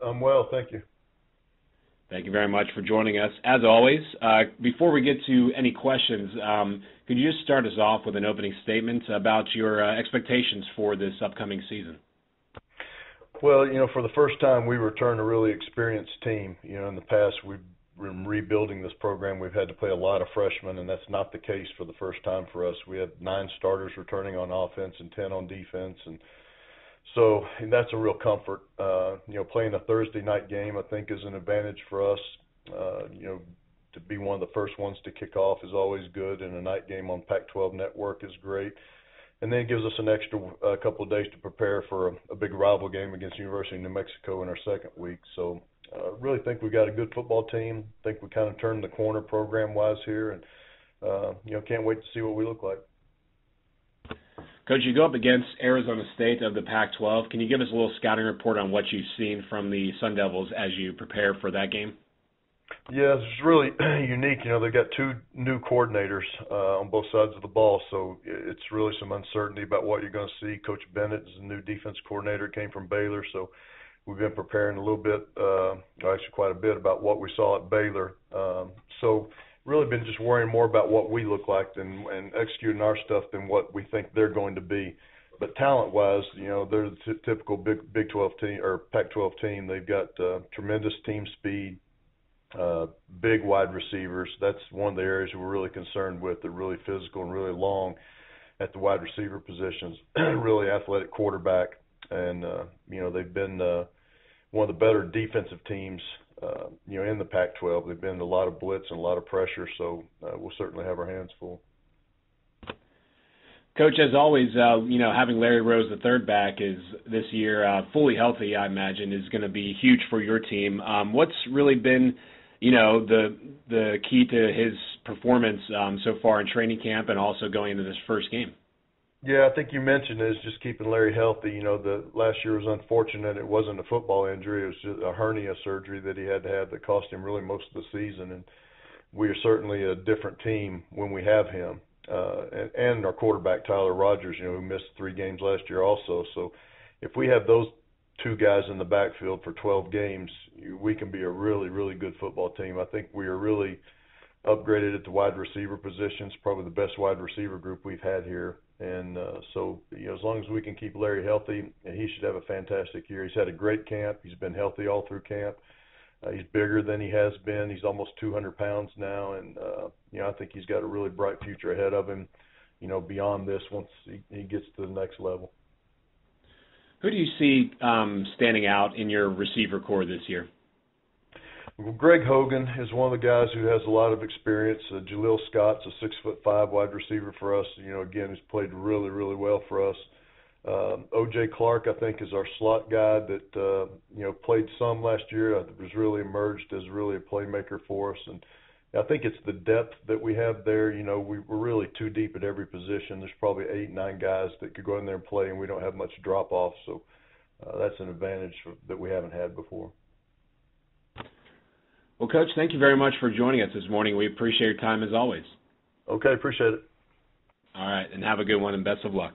I'm well, thank you. Thank you very much for joining us. As always, before we get to any questions, could you just start us off with an opening statement about your expectations for this upcoming season? Well, for the first time, we returned a really experienced team. In the past, we've been rebuilding this program. We've had to play a lot of freshmen, and that's not the case for the first time for us. We had 9 starters returning on offense and 10 on defense, and so that's a real comfort. Playing a Thursday night game, I think, is an advantage for us. To be one of the first ones to kick off is always good, and a night game on Pac-12 Network is great. And then it gives us an extra couple of days to prepare for a big rival game against University of New Mexico in our second week. So I really think we've got a good football team. I think we kind of turned the corner program-wise here, and can't wait to see what we look like. Coach, you go up against Arizona State of the Pac-12. Can you give us a little scouting report on what you've seen from the Sun Devils as you prepare for that game? Yeah, it's really unique. They've got 2 new coordinators on both sides of the ball, so it's really some uncertainty about what you're going to see. Coach Bennett is the new defense coordinator, came from Baylor, so we've been preparing a little bit, actually quite a bit, about what we saw at Baylor. So really been just worrying more about what we look like and executing our stuff than what we think they're going to be. But talent-wise, they're the typical Big 12 team or Pac-12 team. They've got tremendous team speed, big wide receivers. That's one of the areas we're really concerned with. They're really physical and really long at the wide receiver positions. Really athletic quarterback, and they've been one of the better defensive teams in the Pac-12. They've been a lot of blitz and a lot of pressure, so we'll certainly have our hands full. Coach, as always, having Larry Rose, the third back, is this year fully healthy, I imagine, is going to be huge for your team. What's really been, the key to his performance so far in training camp and also going into this first game? Yeah, I think you mentioned it, is just keeping Larry healthy. The last year was unfortunate. It wasn't a football injury. It was just a hernia surgery that he had to have that cost him really most of the season. And we are certainly a different team when we have him. And our quarterback, Tyler Rogers, who missed 3 games last year also. So if we have those 2 guys in the backfield for 12 games, we can be a really, really good football team. I think we are really upgraded at the wide receiver positions, probably the best wide receiver group we've had here. And so as long as we can keep Larry healthy, he should have a fantastic year. He's had a great camp. He's been healthy all through camp. He's bigger than he has been. He's almost 200 pounds now, and I think he's got a really bright future ahead of him, beyond this once he gets to the next level. Who do you see standing out in your receiver core this year? Well, Greg Hogan is one of the guys who has a lot of experience. Jaleel Scott's a 6'5" wide receiver for us. Again, he's played really, really well for us. O.J. Clark, I think, is our slot guy that, played some last year. Was really emerged as really a playmaker for us. And I think it's the depth that we have there. We're really too deep at every position. There's probably 8, 9 guys that could go in there and play, and we don't have much drop-off. So that's an advantage that we haven't had before. Well, Coach, thank you very much for joining us this morning. We appreciate your time as always. Okay, appreciate it. All right, and have a good one and best of luck.